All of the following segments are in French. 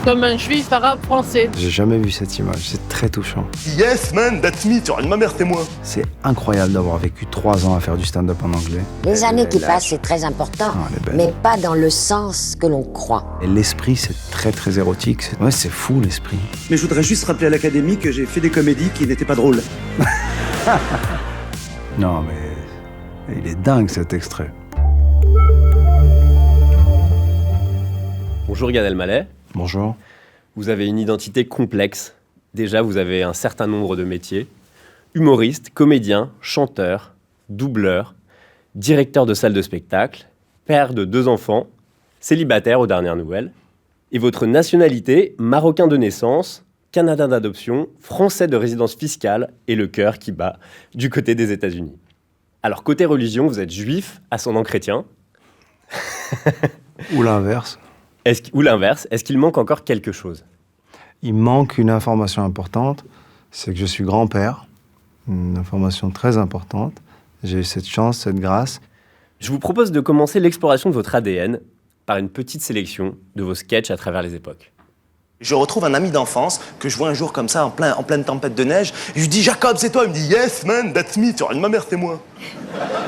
comme un juif arabe français. J'ai jamais vu cette image, c'est très touchant. Yes man, that's me, tu ma mère, c'est moi. C'est incroyable d'avoir vécu 3 ans à faire du stand-up en anglais. Les années qui passent, c'est très important, mais pas dans le sens que l'on croit. Et l'esprit, c'est très très érotique. Ouais, c'est fou l'esprit. Mais je voudrais juste rappeler à l'Académie que j'ai fait des comédies qui n'étaient pas drôles. Non mais il est dingue cet extrait. Bonjour Gad Elmaleh. Bonjour. Vous avez une identité complexe. Déjà, vous avez un certain nombre de métiers. Humoriste, comédien, chanteur, doubleur, directeur de salle de spectacle, père de 2 enfants, célibataire aux dernières nouvelles. Et votre nationalité, marocain de naissance, canadien d'adoption, français de résidence fiscale et le cœur qui bat du côté des États-Unis. Alors, côté religion, vous êtes juif, ascendant chrétien. Ou l'inverse. Ou l'inverse, est-ce qu'il manque encore quelque chose ? Il manque une information importante, c'est que je suis grand-père. Une information très importante. J'ai eu cette chance, cette grâce. Je vous propose de commencer l'exploration de votre ADN par une petite sélection de vos sketchs à travers les époques. Je retrouve un ami d'enfance que je vois un jour comme ça, en pleine tempête de neige. Et je lui dis, Jacob, c'est toi. Il me dit, yes, man, that's me. Tu ma mère, c'est moi.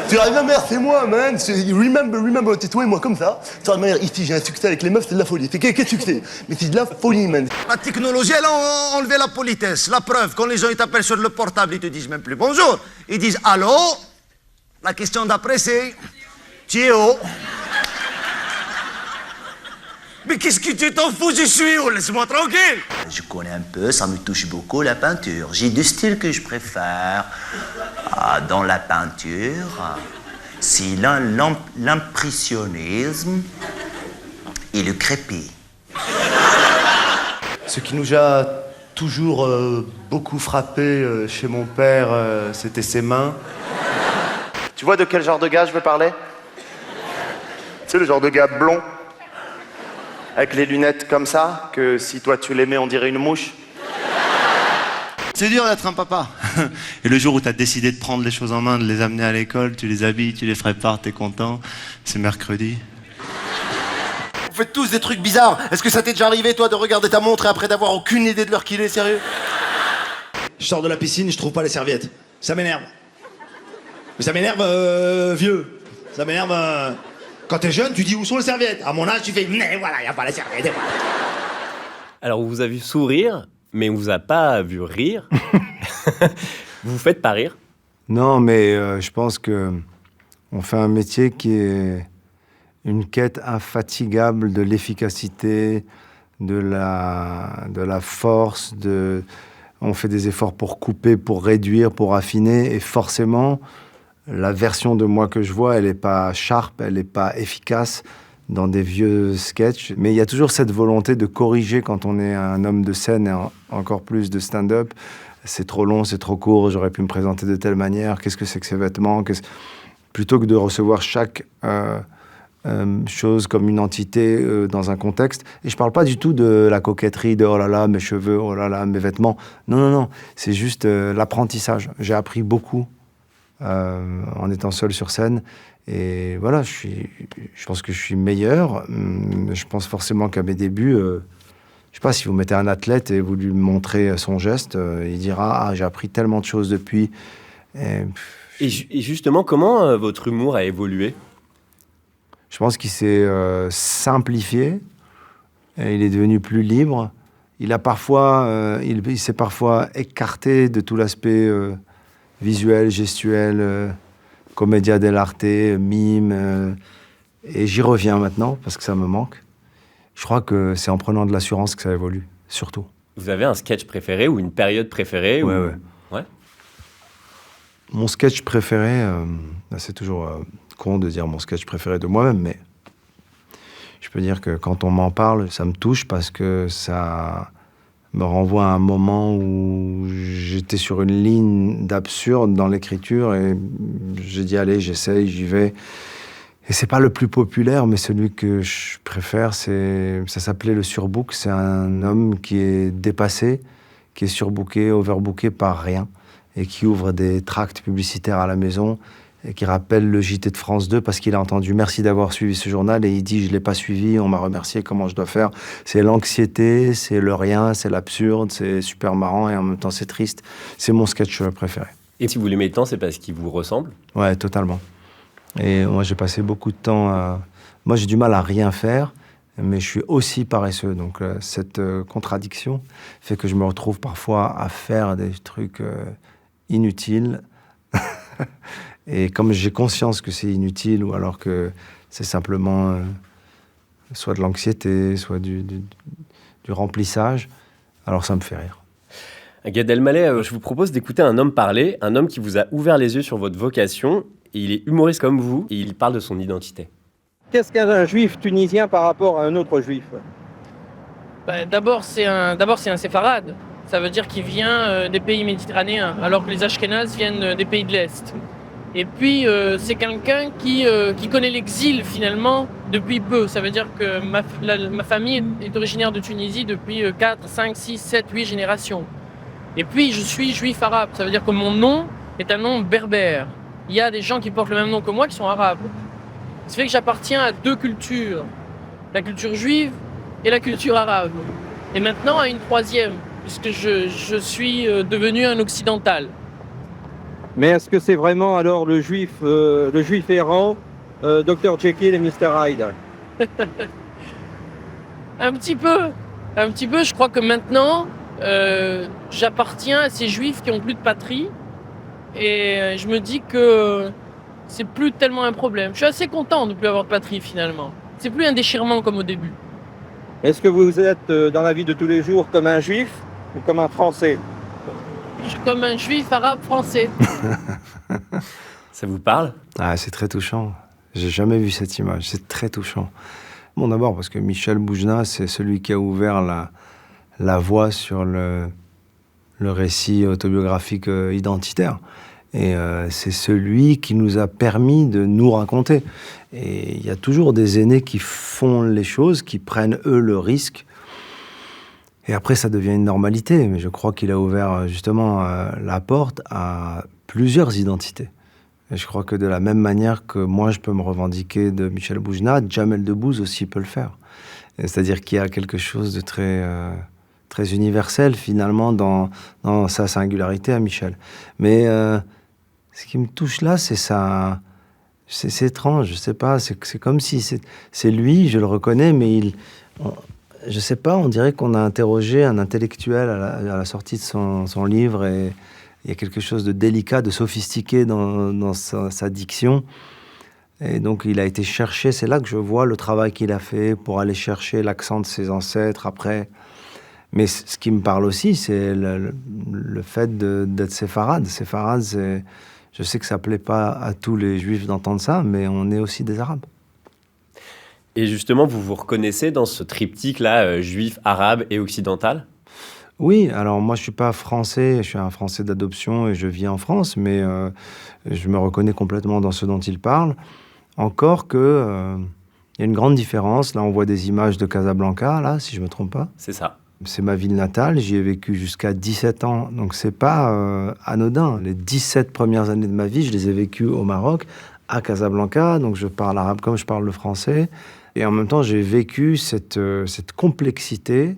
Tu ma mère, c'est moi, man. Remember, c'est toi et moi, comme ça. Tu ma mère, ici, j'ai un succès avec les meufs, c'est de la folie. C'est quel succès? Mais c'est de la folie, man. La technologie, elle a enlevé la politesse. La preuve, quand les gens ils t'appellent sur le portable, ils te disent même plus bonjour. Ils disent allô. La question d'après, c'est Théo. Mais qu'est-ce que tu t'en fous, je suis où? Laisse-moi tranquille. Je connais un peu, ça me touche beaucoup la peinture. J'ai 2 styles que je préfère. Dans la peinture, c'est l'impressionnisme et le crépi. Ce qui nous a toujours beaucoup frappé chez mon père, c'était ses mains. Tu vois de quel genre de gars je veux parler? Tu sais, le genre de gars blond, avec les lunettes comme ça, que si toi tu les mets, on dirait une mouche. C'est dur d'être un papa. Et le jour où tu as décidé de prendre les choses en main, de les amener à l'école, tu les habilles, tu les prépares, t'es content. C'est mercredi. Vous faites tous des trucs bizarres. Est-ce que ça t'est déjà arrivé, toi, de regarder ta montre et après d'avoir aucune idée de l'heure qu'il est, sérieux? Je sors de la piscine, je trouve pas les serviettes. Ça m'énerve. Mais ça m'énerve, vieux. Ça m'énerve... Quand t'es jeune, tu dis où sont les serviettes? À mon âge, tu fais mais voilà, y a pas les serviettes. Et voilà. Alors, on vous a vu sourire, mais on vous a pas vu rire. Vous vous faites pas rire? Non, mais je pense que on fait un métier qui est une quête infatigable de l'efficacité, de la force. On fait des efforts pour couper, pour réduire, pour affiner, et forcément, la version de moi que je vois, elle n'est pas sharp, elle n'est pas efficace dans des vieux sketchs. Mais il y a toujours cette volonté de corriger quand on est un homme de scène et encore plus de stand-up. C'est trop long, c'est trop court, j'aurais pu me présenter de telle manière. Qu'est-ce que c'est que ces vêtements? Plutôt que de recevoir chaque chose comme une entité dans un contexte. Et je ne parle pas du tout de la coquetterie, de « oh là là, mes cheveux, oh là là, mes vêtements ». Non. C'est juste l'apprentissage. J'ai appris beaucoup. En étant seul sur scène, et voilà, je pense que je suis meilleur. Je pense forcément qu'à mes débuts, je sais pas, si vous mettez un athlète et vous lui montrez son geste, il dira j'ai appris tellement de choses depuis. Et justement, comment votre humour a évolué? Je pense qu'il s'est simplifié, et il est devenu plus libre. Il s'est parfois écarté de tout l'aspect visuel, gestuel, commedia dell'arte, mime. Et j'y reviens maintenant, parce que ça me manque. Je crois que c'est en prenant de l'assurance que ça évolue, surtout. Vous avez un sketch préféré ou une période préférée? Ouais. Mon sketch préféré, c'est toujours con de dire mon sketch préféré de moi-même, mais je peux dire que quand on m'en parle, ça me touche parce que ça me renvoie à un moment où j'étais sur une ligne d'absurde dans l'écriture et j'ai dit allez, j'essaye, j'y vais. Et c'est pas le plus populaire, mais celui que je préfère, ça s'appelait Le Surbook. C'est un homme qui est dépassé, qui est surbooké, overbooké par rien, et qui ouvre des tracts publicitaires à la maison et qui rappelle le JT de France 2 parce qu'il a entendu « Merci d'avoir suivi ce journal » et il dit « Je ne l'ai pas suivi, on m'a remercié, comment je dois faire ?» C'est l'anxiété, c'est le rien, c'est l'absurde, c'est super marrant et en même temps c'est triste. C'est mon sketch préféré. Et si vous l'aimez tant, c'est parce qu'il vous ressemble? Ouais, totalement. Et moi, j'ai passé beaucoup de temps à... Moi, j'ai du mal à rien faire, mais je suis aussi paresseux. Donc, cette contradiction fait que je me retrouve parfois à faire des trucs inutiles. Et comme j'ai conscience que c'est inutile, ou alors que c'est simplement soit de l'anxiété, soit du remplissage, alors ça me fait rire. Gad Elmaleh, je vous propose d'écouter un homme parler, un homme qui vous a ouvert les yeux sur votre vocation. Et il est humoriste comme vous, et il parle de son identité. Qu'est-ce qu'un juif tunisien par rapport à un autre juif? D'abord, c'est un séfarade. Ça veut dire qu'il vient des pays méditerranéens, alors que les Ashkénazes viennent des pays de l'Est. Et puis, c'est quelqu'un qui connaît l'exil, finalement, depuis peu. Ça veut dire que ma famille est originaire de Tunisie depuis 4, 5, 6, 7, 8 générations. Et puis, je suis juif arabe. Ça veut dire que mon nom est un nom berbère. Il y a des gens qui portent le même nom que moi qui sont arabes. Ça fait que j'appartiens à deux cultures. La culture juive et la culture arabe. Et maintenant à une troisième, puisque je suis devenu un occidental. Mais est-ce que c'est vraiment alors le juif errant, Dr Jekyll et Mr Hyde? Un petit peu. Je crois que maintenant, j'appartiens à ces juifs qui ont plus de patrie. Et je me dis que c'est plus tellement un problème. Je suis assez content de ne plus avoir de patrie finalement. C'est plus un déchirement comme au début. Est-ce que vous êtes dans la vie de tous les jours comme un juif ou comme un Français? Je suis comme un juif arabe français. Ça vous parle? Ah, c'est très touchant. J'ai jamais vu cette image. C'est très touchant. Bon, d'abord parce que Michel Boujna, c'est celui qui a ouvert la voie sur le récit autobiographique identitaire. Et c'est celui qui nous a permis de nous raconter. Et il y a toujours des aînés qui font les choses, qui prennent, eux, le risque. Et après, ça devient une normalité. Mais je crois qu'il a ouvert, justement, la porte à plusieurs identités. Et je crois que de la même manière que moi, je peux me revendiquer de Michel Boujna, Jamel Debbouze aussi peut le faire. C'est-à-dire qu'il y a quelque chose de très universel, finalement, dans sa singularité à Michel. Mais ce qui me touche là, c'est ça. C'est étrange, je sais pas. C'est comme si c'est lui, je le reconnais, mais je sais pas, on dirait qu'on a interrogé un intellectuel à la sortie de son livre, et il y a quelque chose de délicat, de sophistiqué dans sa diction. Et donc, il a été cherché. C'est là que je vois le travail qu'il a fait pour aller chercher l'accent de ses ancêtres après. Mais ce qui me parle aussi, c'est le fait d'être séfarade. Séfarade, je sais que ça ne plaît pas à tous les juifs d'entendre ça, mais on est aussi des arabes. Et justement, vous vous reconnaissez dans ce triptyque-là, juif, arabe et occidental? Oui, alors moi je ne suis pas français, je suis un Français d'adoption et je vis en France, mais je me reconnais complètement dans ce dont il parle. Encore que y a une grande différence. Là, on voit des images de Casablanca, là, si je ne me trompe pas. C'est ça. C'est ma ville natale, j'y ai vécu jusqu'à 17 ans, donc c'est pas anodin. Les 17 premières années de ma vie, je les ai vécues au Maroc, à Casablanca, donc je parle arabe comme je parle le français. Et en même temps, j'ai vécu cette complexité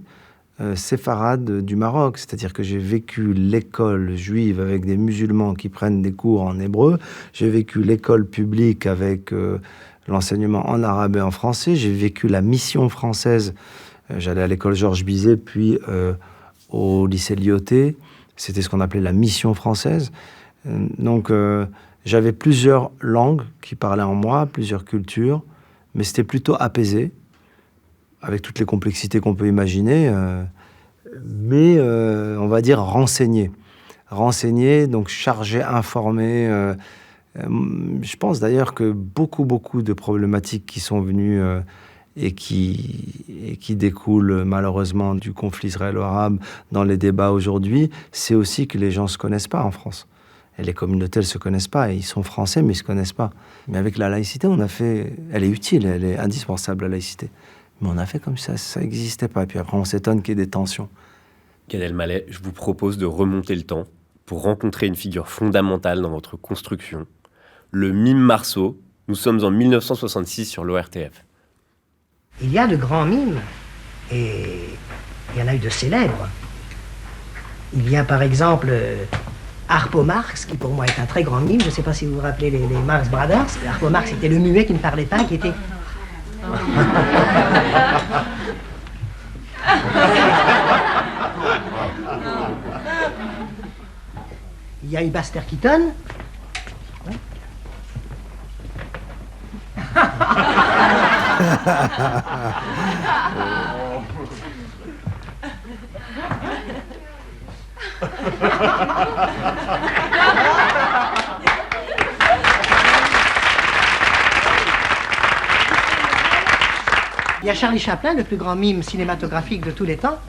séfarade du Maroc. C'est-à-dire que j'ai vécu l'école juive avec des musulmans qui prennent des cours en hébreu. J'ai vécu l'école publique avec l'enseignement en arabe et en français. J'ai vécu la mission française. J'allais à l'école Georges Bizet, puis au lycée Lyoté. C'était ce qu'on appelait la mission française. Donc, j'avais plusieurs langues qui parlaient en moi, plusieurs cultures, mais c'était plutôt apaisé, avec toutes les complexités qu'on peut imaginer, mais on va dire renseigné. Renseigné, donc chargé, informé. Je pense d'ailleurs que beaucoup de problématiques qui sont venues et qui découlent malheureusement du conflit israélo-arabe dans les débats aujourd'hui, c'est aussi que les gens ne se connaissent pas en France. Et les communautés ne se connaissent pas. Et ils sont français, mais ils ne se connaissent pas. Mais avec la laïcité, on a fait... Elle est utile, elle est indispensable, la laïcité. Mais on a fait comme ça n'existait pas. Et puis après, on s'étonne qu'il y ait des tensions. Gad Elmaleh, je vous propose de remonter le temps pour rencontrer une figure fondamentale dans votre construction, le mime Marceau. Nous sommes en 1966 sur l'ORTF. Il y a de grands mimes, et il y en a eu de célèbres. Il y a par exemple Harpo Marx, qui pour moi est un très grand mime. Je ne sais pas si vous vous rappelez les Marx Brothers. Harpo Marx était le muet qui ne parlait pas, qui était... Il y a eu Buster Keaton. Ouais. Il y a Charlie Chaplin, le plus grand mime cinématographique de tous les temps.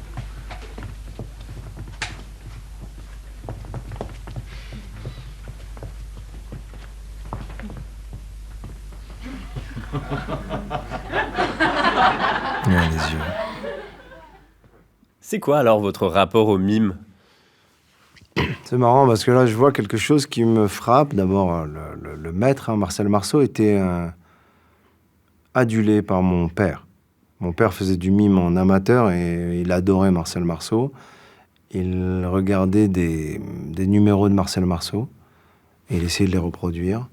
Il a les yeux. C'est quoi alors votre rapport au mime? C'est marrant parce que là, je vois quelque chose qui me frappe. D'abord, le maître, hein, Marcel Marceau, était adulé par mon père. Mon père faisait du mime en amateur et il adorait Marcel Marceau. Il regardait des numéros de Marcel Marceau et il essayait de les reproduire.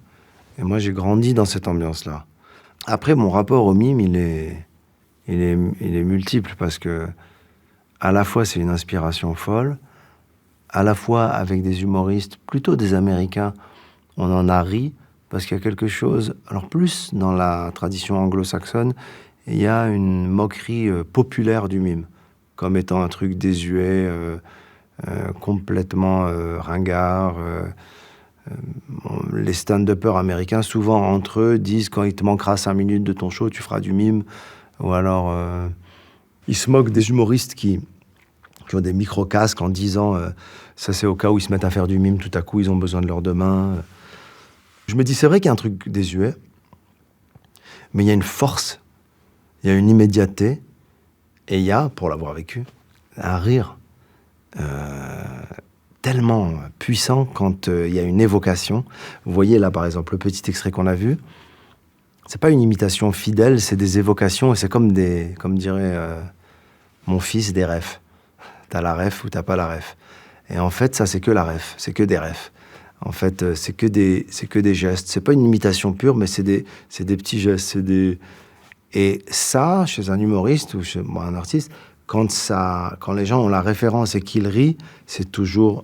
Et moi, j'ai grandi dans cette ambiance-là. Après, mon rapport au mime, il est multiple parce que à la fois, c'est une inspiration folle, à la fois avec des humoristes, plutôt des Américains, on en a ri, parce qu'il y a quelque chose, alors plus dans la tradition anglo-saxonne, il y a une moquerie populaire du mime, comme étant un truc désuet, complètement ringard. Les stand-uppers américains, souvent entre eux, disent quand il te manquera 5 minutes de ton show, tu feras du mime. Ou alors, ils se moquent des humoristes qui ont des micro-casques en disant ça c'est au cas où ils se mettent à faire du mime, tout à coup ils ont besoin de leurs deux mains. Je me dis, c'est vrai qu'il y a un truc désuet, mais il y a une force, il y a une immédiateté, et il y a, pour l'avoir vécu, un rire tellement puissant quand il y a une évocation. Vous voyez là, par exemple, le petit extrait qu'on a vu, c'est pas une imitation fidèle, c'est des évocations, et c'est comme dirait mon fils, des refs. T'as la ref ou t'as pas la ref. Et en fait, ça, c'est que la ref, c'est que des refs. En fait, c'est que des gestes. C'est pas une imitation pure, mais c'est des petits gestes. Et ça, chez un humoriste ou chez un artiste, quand les gens ont la référence et qu'ils rient, c'est toujours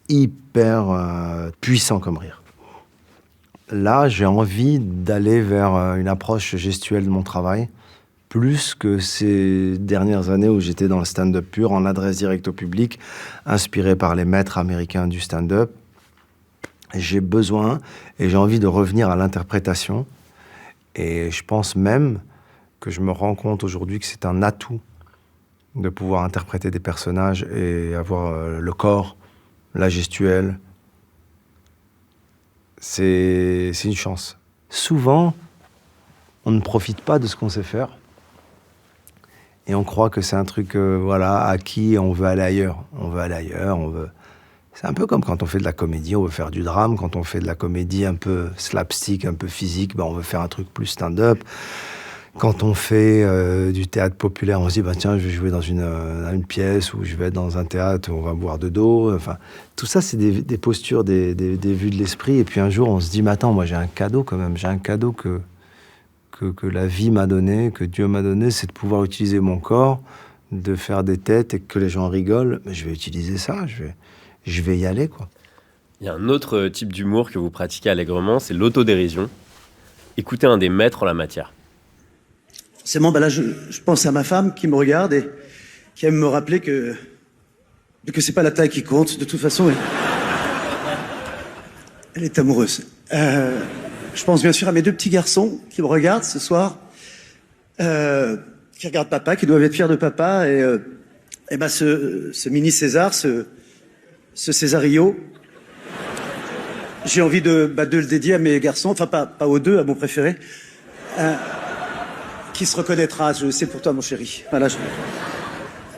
hyper puissant comme rire. Là, j'ai envie d'aller vers une approche gestuelle de mon travail, plus que ces dernières années où j'étais dans le stand-up pur, en adresse directe au public, inspiré par les maîtres américains du stand-up. J'ai besoin et j'ai envie de revenir à l'interprétation. Et je pense même que je me rends compte aujourd'hui que c'est un atout de pouvoir interpréter des personnages et avoir le corps, la gestuelle. C'est une chance. Souvent, on ne profite pas de ce qu'on sait faire. Et on croit que c'est un truc, acquis, on veut aller ailleurs. C'est un peu comme quand on fait de la comédie, on veut faire du drame. Quand on fait de la comédie un peu slapstick, un peu physique, on veut faire un truc plus stand-up. Quand on fait du théâtre populaire, on se dit, tiens, je vais jouer dans une pièce, ou je vais être dans un théâtre où on va boire de dos. Enfin, tout ça, c'est des postures, des vues de l'esprit. Et puis un jour, on se dit, mais attends, moi j'ai un cadeau quand même. J'ai un cadeau que la vie m'a donné, que Dieu m'a donné, c'est de pouvoir utiliser mon corps, de faire des têtes et que les gens rigolent. Mais je vais utiliser ça, je vais y aller, quoi. Il y a un autre type d'humour que vous pratiquez allègrement, c'est l'autodérision. Écoutez un des maîtres en la matière. C'est bon, là, je pense à ma femme qui me regarde et qui aime me rappeler que c'est pas la taille qui compte. De toute façon, elle est amoureuse. Je pense bien sûr à mes deux petits garçons qui me regardent ce soir, qui regardent papa, qui doivent être fiers de papa. Et ce mini César, ce Césario, j'ai envie de le dédier à mes garçons, enfin pas aux deux, à mon préféré, qui se reconnaîtra. C'est pour toi, mon chéri. Voilà.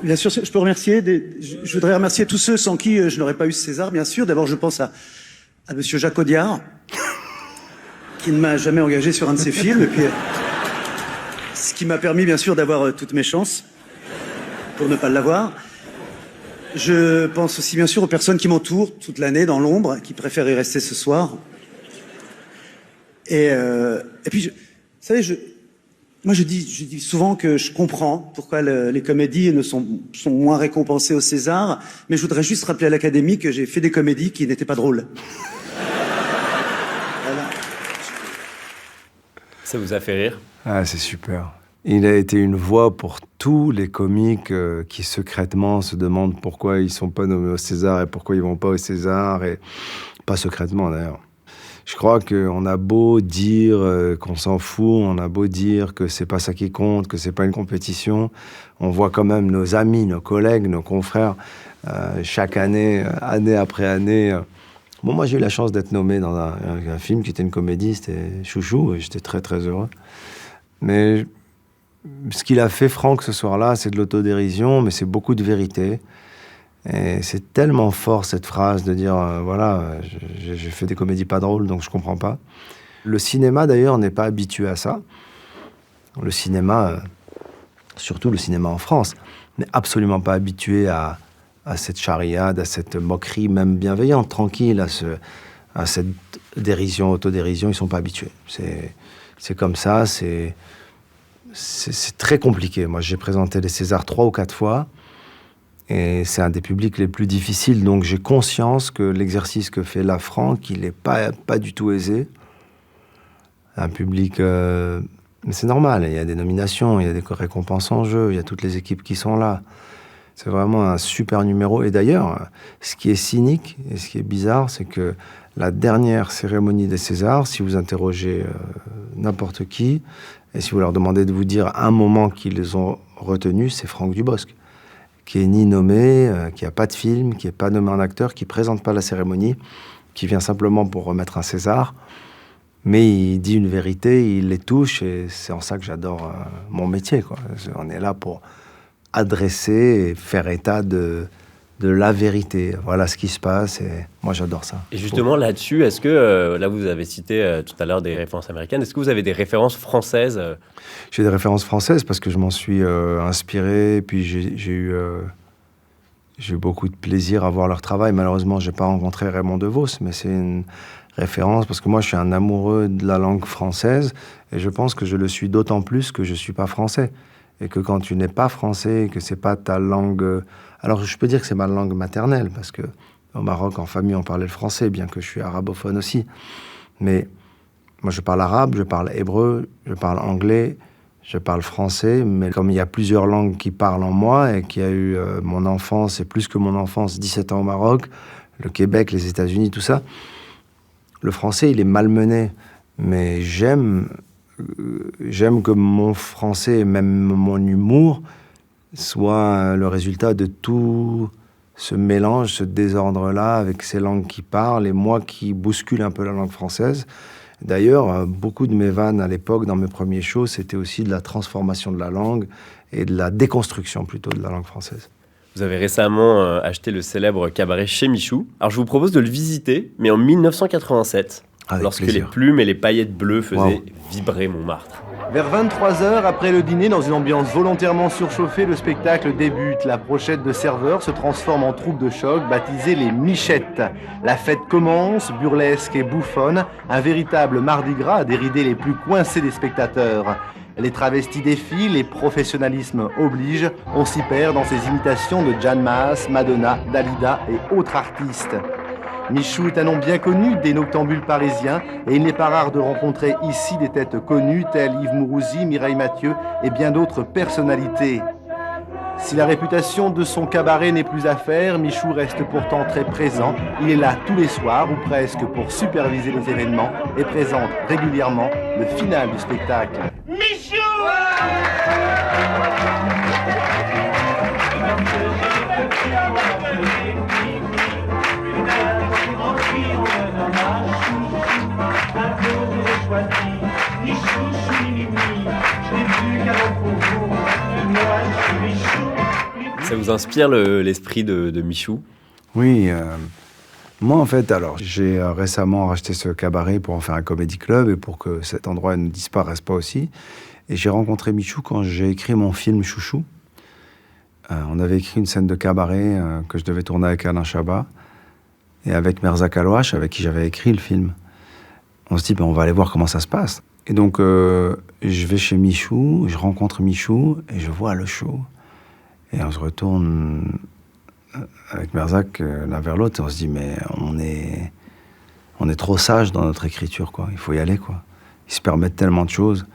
Bien sûr, je peux remercier. Je voudrais remercier tous ceux sans qui je n'aurais pas eu ce César. Bien sûr, d'abord, je pense à Monsieur Jacques Audiard. qui ne m'a jamais engagé sur un de ses films. Et puis, ce qui m'a permis, bien sûr, d'avoir toutes mes chances pour ne pas l'avoir. Je pense aussi, bien sûr, aux personnes qui m'entourent toute l'année dans l'ombre, qui préfèrent y rester ce soir. Et puis, vous savez, moi, je dis souvent que je comprends pourquoi les comédies sont moins récompensées au César, mais je voudrais juste rappeler à l'Académie que j'ai fait des comédies qui n'étaient pas drôles. Voilà. Ça vous a fait rire? Ah, c'est super. Il a été une voix pour tous les comiques qui secrètement se demandent pourquoi ils sont pas nommés au César et pourquoi ils vont pas au César, et pas secrètement d'ailleurs. Je crois qu'on a beau dire qu'on s'en fout, on a beau dire que c'est pas ça qui compte, que c'est pas une compétition, on voit quand même nos amis, nos collègues, nos confrères, chaque année, année après année. Bon, moi j'ai eu la chance d'être nommé dans un film qui était une comédie, c'était Chouchou, et j'étais très très heureux. Mais ce qu'il a fait, Franck, ce soir-là, c'est de l'autodérision, mais c'est beaucoup de vérité. Et c'est tellement fort, cette phrase, de dire, voilà, j'ai fait des comédies pas drôles, donc je comprends pas. Le cinéma, d'ailleurs, n'est pas habitué à ça. Le cinéma, surtout le cinéma en France, n'est absolument pas habitué à cette charriade, à cette moquerie, même bienveillante, tranquille, à cette dérision, autodérision. Ils sont pas habitués. C'est comme ça, c'est très compliqué. Moi, j'ai présenté les Césars 3 ou 4 fois. Et c'est un des publics les plus difficiles, donc j'ai conscience que l'exercice que fait là Franck, il n'est pas du tout aisé. Un public... mais c'est normal, il y a des nominations, il y a des récompenses en jeu, il y a toutes les équipes qui sont là. C'est vraiment un super numéro. Et d'ailleurs, ce qui est cynique et ce qui est bizarre, c'est que la dernière cérémonie des Césars, si vous interrogez n'importe qui, et si vous leur demandez de vous dire un moment qu'ils ont retenu, c'est Franck Dubosc, qui est ni nommé, qui n'a pas de film, qui n'est pas nommé en acteur, qui ne présente pas la cérémonie, qui vient simplement pour remettre un César. Mais il dit une vérité, il les touche, et c'est en ça que j'adore mon métier, quoi. On est là pour adresser et faire état de la vérité. Voilà ce qui se passe, et moi j'adore ça. Et justement là-dessus, est-ce que, là vous avez cité tout à l'heure des références américaines, est-ce que vous avez des références françaises? J'ai des références françaises parce que je m'en suis inspiré, et puis j'ai eu beaucoup de plaisir à voir leur travail. Malheureusement, je n'ai pas rencontré Raymond DeVos, mais c'est une référence parce que moi je suis un amoureux de la langue française, et je pense que je le suis d'autant plus que je ne suis pas français. Et que quand tu n'es pas français, que c'est pas ta langue... Alors je peux dire que c'est ma langue maternelle, parce que au Maroc, en famille, on parlait le français, bien que je suis arabophone aussi. Mais moi, je parle arabe, je parle hébreu, je parle anglais, je parle français, mais comme il y a plusieurs langues qui parlent en moi, et qu'il y a eu mon enfance, et plus que mon enfance, 17 ans au Maroc, le Québec, les États-Unis, tout ça, le français, il est malmené. Mais j'aime que mon français et même mon humour soit le résultat de tout ce mélange, ce désordre-là, avec ces langues qui parlent et moi qui bouscule un peu la langue française. D'ailleurs, beaucoup de mes vannes à l'époque, dans mes premiers shows, c'était aussi de la transformation de la langue et de la déconstruction plutôt de la langue française. Vous avez récemment acheté le célèbre cabaret Chez Michou. Alors je vous propose de le visiter, mais en 1987. Avec lorsque plaisir. Les plumes et les paillettes bleues faisaient vibrer Montmartre. Vers 23h, après le dîner, dans une ambiance volontairement surchauffée, le spectacle débute. La brochette de serveurs se transforme en troupe de choc, baptisée les Michettes. La fête commence, burlesque et bouffonne, un véritable mardi gras à dérider les plus coincés des spectateurs. Les travestis défilent, les professionnalismes obligent, on s'y perd dans ces imitations de Jeanne Masse, Madonna, Dalida et autres artistes. Michou est un nom bien connu des noctambules parisiens et il n'est pas rare de rencontrer ici des têtes connues telles Yves Mourouzi, Mireille Mathieu et bien d'autres personnalités. Si la réputation de son cabaret n'est plus à faire, Michou reste pourtant très présent. Il est là tous les soirs ou presque pour superviser les événements et présente régulièrement le final du spectacle. Michou! Ça vous inspire l'esprit de Michou? Oui, Moi, en fait, alors, j'ai récemment racheté ce cabaret pour en faire un comédie club et pour que cet endroit ne disparaisse pas aussi. Et j'ai rencontré Michou quand j'ai écrit mon film Chouchou. On avait écrit une scène de cabaret que je devais tourner avec Alain Chabat et avec Merzak Alouache, avec qui j'avais écrit le film. On se dit, on va aller voir comment ça se passe. Et donc, je vais chez Michou, je rencontre Michou et je vois le show. Et on se retourne avec Merzak l'un vers l'autre et on se dit, mais on est trop sage dans notre écriture, quoi. Il faut y aller, quoi. Ils se permettent tellement de choses.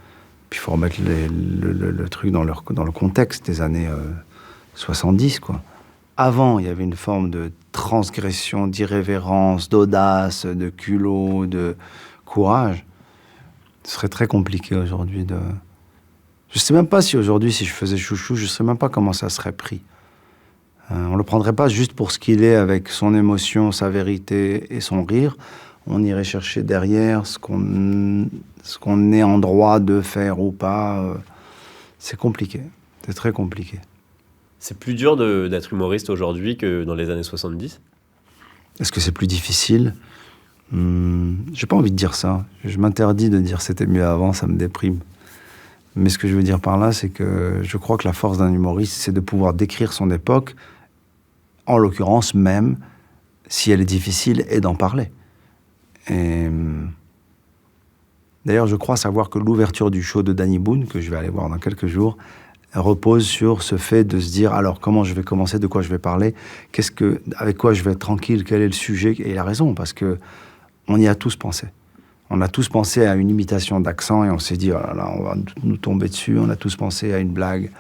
Puis il faut remettre le truc dans le contexte des années 70, quoi. Avant, il y avait une forme de transgression, d'irrévérence, d'audace, de culot, de courage. Ce serait très compliqué aujourd'hui de... Je sais même pas si aujourd'hui, si je faisais Chouchou, je sais même pas comment ça serait pris. On le prendrait pas juste pour ce qu'il est, avec son émotion, sa vérité et son rire. On irait chercher derrière ce qu'on est en droit de faire ou pas. C'est compliqué. C'est très compliqué. C'est plus dur d'être humoriste aujourd'hui que dans les années 70 ? Est-ce que c'est plus difficile ? J'ai pas envie de dire ça. Je m'interdis de dire c'était mieux avant, ça me déprime. Mais ce que je veux dire par là, c'est que je crois que la force d'un humoriste, c'est de pouvoir décrire son époque, en l'occurrence même, si elle est difficile, et d'en parler. Et d'ailleurs, je crois savoir que l'ouverture du show de Danny Boone, que je vais aller voir dans quelques jours, repose sur ce fait de se dire, alors comment je vais commencer, de quoi je vais parler, avec quoi je vais être tranquille, quel est le sujet. Et il a raison, parce que on y a tous pensé. On a tous pensé à une imitation d'accent et on s'est dit, oh là là, on va nous tomber dessus. On a tous pensé à une blague.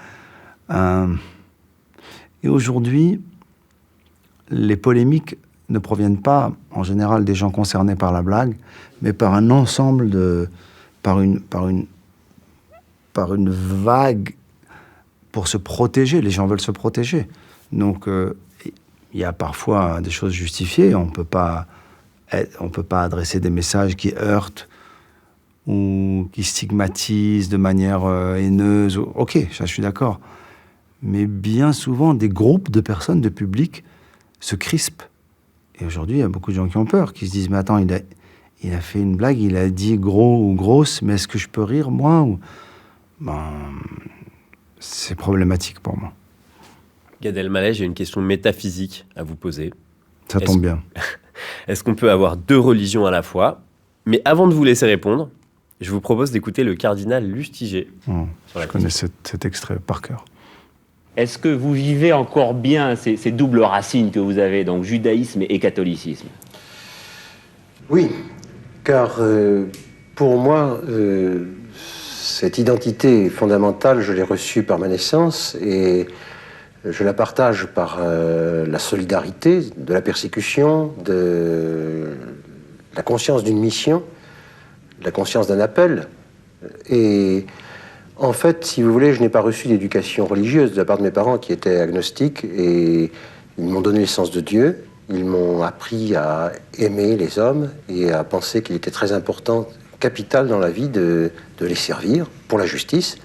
Et aujourd'hui, les polémiques ne proviennent pas, en général, des gens concernés par la blague, mais par un ensemble par une vague pour se protéger. Les gens veulent se protéger. Donc, il y a parfois des choses justifiées. On peut pas adresser des messages qui heurtent ou qui stigmatisent de manière haineuse. Ok, ça, je suis d'accord. Mais bien souvent, des groupes de personnes, de public, se crispent. Et aujourd'hui, il y a beaucoup de gens qui ont peur, qui se disent, mais attends, il a fait une blague, il a dit gros ou grosse, mais est-ce que je peux rire, moi c'est problématique pour moi. Gad Elmaleh, j'ai une question métaphysique à vous poser. Ça tombe bien. Est-ce qu'on peut avoir deux religions à la fois ? Mais avant de vous laisser répondre, je vous propose d'écouter le cardinal Lustiger. Je connais cet extrait par cœur. Est-ce que vous vivez encore bien ces doubles racines que vous avez, donc judaïsme et catholicisme ? Oui, car pour moi, cette identité fondamentale, je l'ai reçue par ma naissance et je la partage par la solidarité, de la persécution, de la conscience d'une mission, la conscience d'un appel. Et en fait, si vous voulez, je n'ai pas reçu d'éducation religieuse de la part de mes parents qui étaient agnostiques et ils m'ont donné le sens de Dieu. Ils m'ont appris à aimer les hommes et à penser qu'il était très important, capital dans la vie de les servir pour la justice.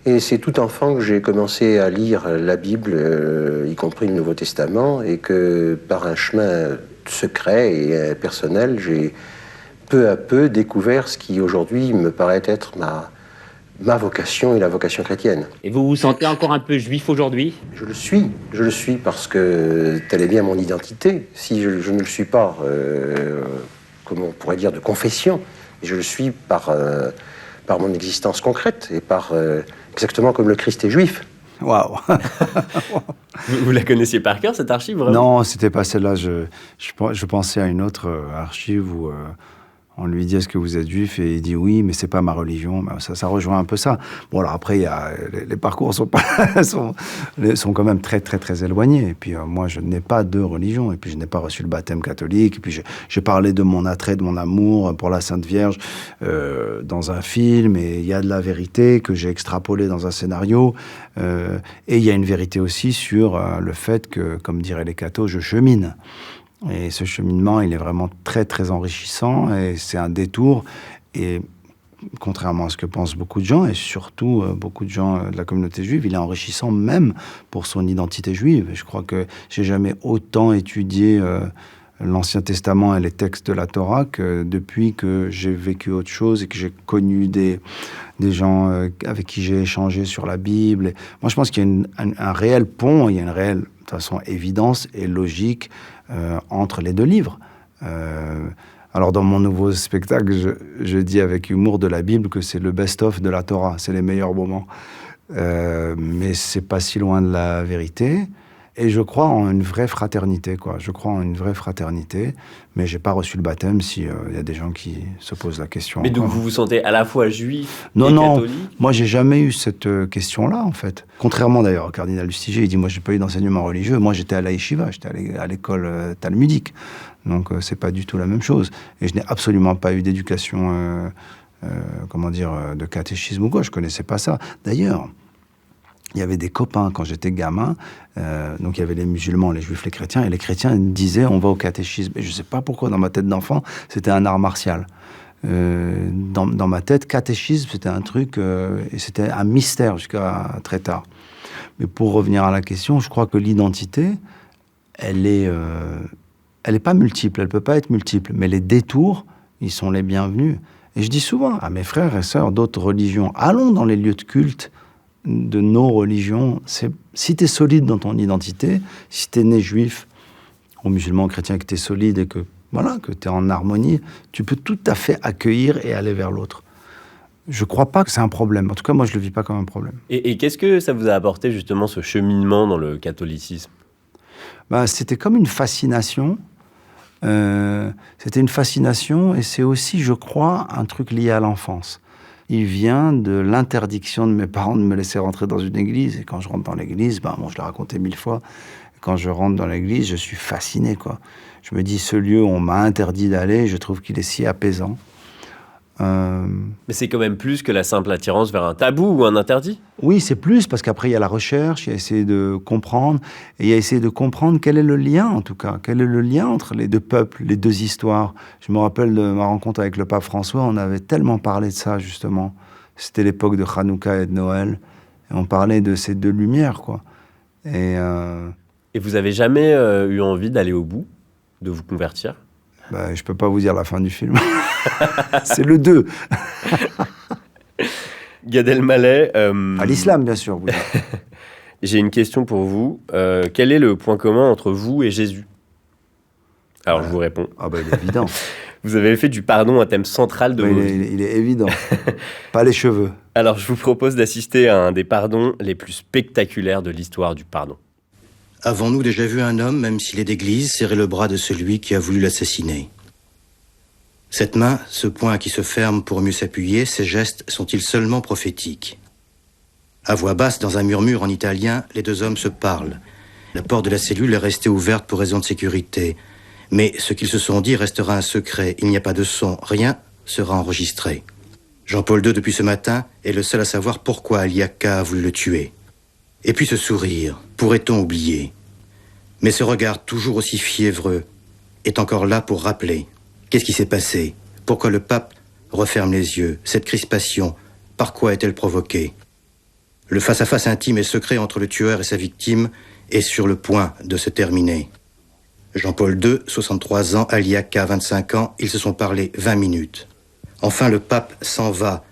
Et c'est tout enfant que j'ai commencé à lire la Bible, y compris le Nouveau Testament, et que par un chemin secret et personnel, j'ai peu à peu découvert ce qui aujourd'hui me paraît être ma vocation et la vocation chrétienne. Et vous vous sentez encore un peu juif aujourd'hui ? Je le suis parce que telle est bien mon identité. Si je ne le suis pas, comment on pourrait dire, de confession, je le suis par mon existence concrète et exactement comme le Christ est juif. Waouh. Vous la connaissiez par cœur, cette archive, vraiment ? Non, c'était pas celle-là. Je pensais à une autre archive où on lui dit, est-ce que vous êtes juif ? Et il dit oui, mais c'est pas ma religion. Ça rejoint un peu ça. Bon, alors après, les parcours sont quand même très, très, très éloignés. Et puis, moi, je n'ai pas de religion. Et puis, je n'ai pas reçu le baptême catholique. Et puis, j'ai parlé de mon attrait, de mon amour pour la Sainte Vierge dans un film. Et il y a de la vérité que j'ai extrapolée dans un scénario. Et il y a une vérité aussi sur le fait que, comme diraient les cathos, je chemine. Et ce cheminement, il est vraiment très, très enrichissant et c'est un détour. Et contrairement à ce que pensent beaucoup de gens, et surtout beaucoup de gens de la communauté juive, il est enrichissant même pour son identité juive. Et je crois que j'ai jamais autant étudié l'Ancien Testament et les textes de la Torah que depuis que j'ai vécu autre chose et que j'ai connu des gens avec qui j'ai échangé sur la Bible. Et moi, je pense qu'il y a un réel pont, il y a une réelle, de toute façon, évidence et logique entre les deux livres. Alors, dans mon nouveau spectacle, je dis avec humour de la Bible que c'est le best-of de la Torah, c'est les meilleurs moments. Mais c'est pas si loin de la vérité. Et je crois en une vraie fraternité, quoi. Je crois en une vraie fraternité, mais j'ai pas reçu le baptême s'il y a des gens qui se posent la question. Mais donc encore. vous vous sentez à la fois juif et Non, catholique? moi j'ai jamais eu cette question-là, en fait. Contrairement d'ailleurs au cardinal Lustiger, il dit moi j'ai pas eu d'enseignement religieux, moi j'étais à la yeshiva, j'étais à l'école talmudique, donc c'est pas du tout la même chose. Et je n'ai absolument pas eu d'éducation, de catéchisme ou quoi, je connaissais pas ça. D'ailleurs, il y avait des copains quand j'étais gamin, donc il y avait les musulmans, les juifs, les chrétiens, et les chrétiens disaient on va au catéchisme. Et je sais pas pourquoi, dans ma tête d'enfant, c'était un art martial. Dans ma tête, catéchisme, c'était un truc, et c'était un mystère jusqu'à très tard. Mais pour revenir à la question, je crois que l'identité, elle est pas multiple, elle peut pas être multiple, mais les détours, ils sont les bienvenus. Et je dis souvent à mes frères et sœurs d'autres religions, allons dans les lieux de culte de nos religions. Si tu es solide dans ton identité, si tu es né juif ou musulman, chrétien, que tu es solide et que tu es en harmonie, tu peux tout à fait accueillir et aller vers l'autre. Je crois pas que c'est un problème. En tout cas, moi, je le vis pas comme un problème. Et qu'est-ce que ça vous a apporté, justement, ce cheminement dans le catholicisme? C'était comme une fascination. C'était une fascination et c'est aussi, je crois, un truc lié à l'enfance. Il vient de l'interdiction de mes parents de me laisser rentrer dans une église. Et quand je rentre dans l'église, je l'ai raconté 1000 fois, quand je rentre dans l'église, je suis fasciné, quoi. Je me dis, ce lieu où on m'a interdit d'aller, je trouve qu'il est si apaisant. Mais c'est quand même plus que la simple attirance vers un tabou ou un interdit? Oui, c'est plus, parce qu'après, il y a la recherche, il y a essayé de comprendre, et il y a essayé de comprendre quel est le lien, en tout cas. Quel est le lien entre les deux peuples, les deux histoires. Je me rappelle de ma rencontre avec le pape François, on avait tellement parlé de ça, justement. C'était l'époque de Hanouka et de Noël, et on parlait de ces deux lumières, quoi. Et vous avez jamais eu envie d'aller au bout, de vous convertir? Je peux pas vous dire la fin du film. C'est le 2. Gad Elmaleh... À l'islam, bien sûr. Oui. J'ai une question pour vous. Quel est le point commun entre vous et Jésus? Alors, je vous réponds. Il est évident. Vous avez fait du pardon un thème central de vos vies. Il est évident. Pas les cheveux. Alors, je vous propose d'assister à un des pardons les plus spectaculaires de l'histoire du pardon. Avons-nous déjà vu un homme, même s'il est d'église, serrer le bras de celui qui a voulu l'assassiner? Cette main, ce poing qui se ferme pour mieux s'appuyer, ces gestes sont-ils seulement prophétiques? À voix basse, dans un murmure en italien, les deux hommes se parlent. La porte de la cellule est restée ouverte pour raison de sécurité. Mais ce qu'ils se sont dit restera un secret. Il n'y a pas de son, rien sera enregistré. Jean-Paul II, depuis ce matin, est le seul à savoir pourquoi Aliaka a voulu le tuer. Et puis ce sourire, pourrait-on oublier? Mais ce regard toujours aussi fiévreux est encore là pour rappeler. Qu'est-ce qui s'est passé? Pourquoi le pape referme les yeux? Cette crispation, par quoi est-elle provoquée? Le face-à-face intime et secret entre le tueur et sa victime est sur le point de se terminer. Jean-Paul II, 63 ans, Aliaka, 25 ans, ils se sont parlé 20 minutes. Enfin, le pape s'en va,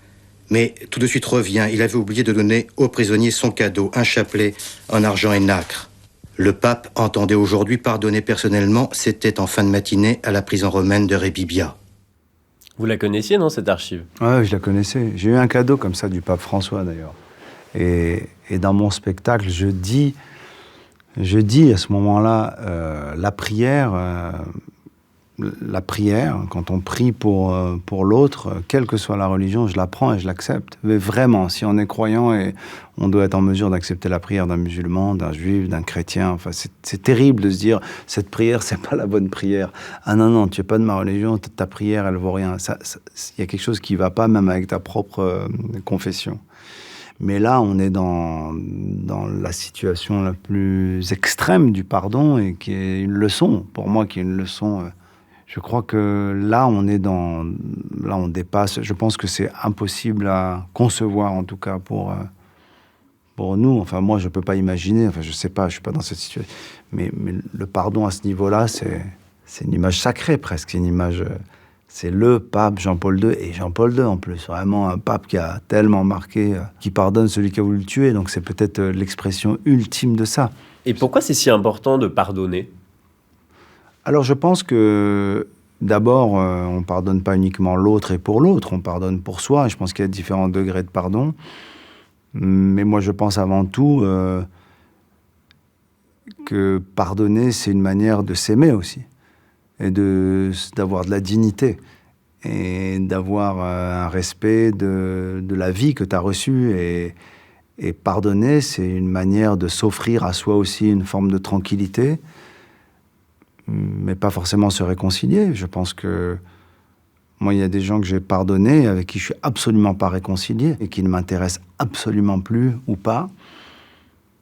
mais tout de suite revient. Il avait oublié de donner au prisonnier son cadeau, un chapelet en argent et nacre. Le pape entendait aujourd'hui pardonner personnellement. C'était en fin de matinée à la prison romaine de Rebibbia. Vous la connaissiez, non, cette archive? Ouais, je la connaissais. J'ai eu un cadeau comme ça du pape François, d'ailleurs. Et dans mon spectacle, je dis à ce moment-là, la prière, quand on prie pour l'autre, quelle que soit la religion, je la prends et je l'accepte. Mais vraiment, si on est croyant, et on doit être en mesure d'accepter la prière d'un musulman, d'un juif, d'un chrétien. Enfin, c'est terrible de se dire, cette prière, c'est pas la bonne prière. Ah non, tu es pas de ma religion, ta prière, elle vaut rien. Il y a quelque chose qui va pas, même avec ta propre confession. Mais là, on est dans la situation la plus extrême du pardon et qui est une leçon, pour moi, qui est une leçon. Je crois que là, on dépasse. Je pense que c'est impossible à concevoir, en tout cas, pour nous. Enfin, moi, je peux pas imaginer. Enfin, je sais pas, je suis pas dans cette situation. Mais le pardon à ce niveau-là, c'est une image sacrée presque, c'est une image... c'est le pape Jean-Paul II, et Jean-Paul II en plus, vraiment un pape qui a tellement marqué, qui pardonne celui qui a voulu le tuer, donc c'est peut-être l'expression ultime de ça. Et pourquoi c'est si important de pardonner ? Alors je pense que d'abord, on ne pardonne pas uniquement l'autre et pour l'autre, on pardonne pour soi, et je pense qu'il y a différents degrés de pardon. Mais moi je pense avant tout que pardonner, c'est une manière de s'aimer aussi, et d'avoir de la dignité, et d'avoir un respect de la vie que tu as reçue. Et pardonner, c'est une manière de s'offrir à soi aussi une forme de tranquillité, mais pas forcément se réconcilier. Je pense que moi, il y a des gens que j'ai pardonnés, avec qui je suis absolument pas réconcilié, et qui ne m'intéressent absolument plus ou pas,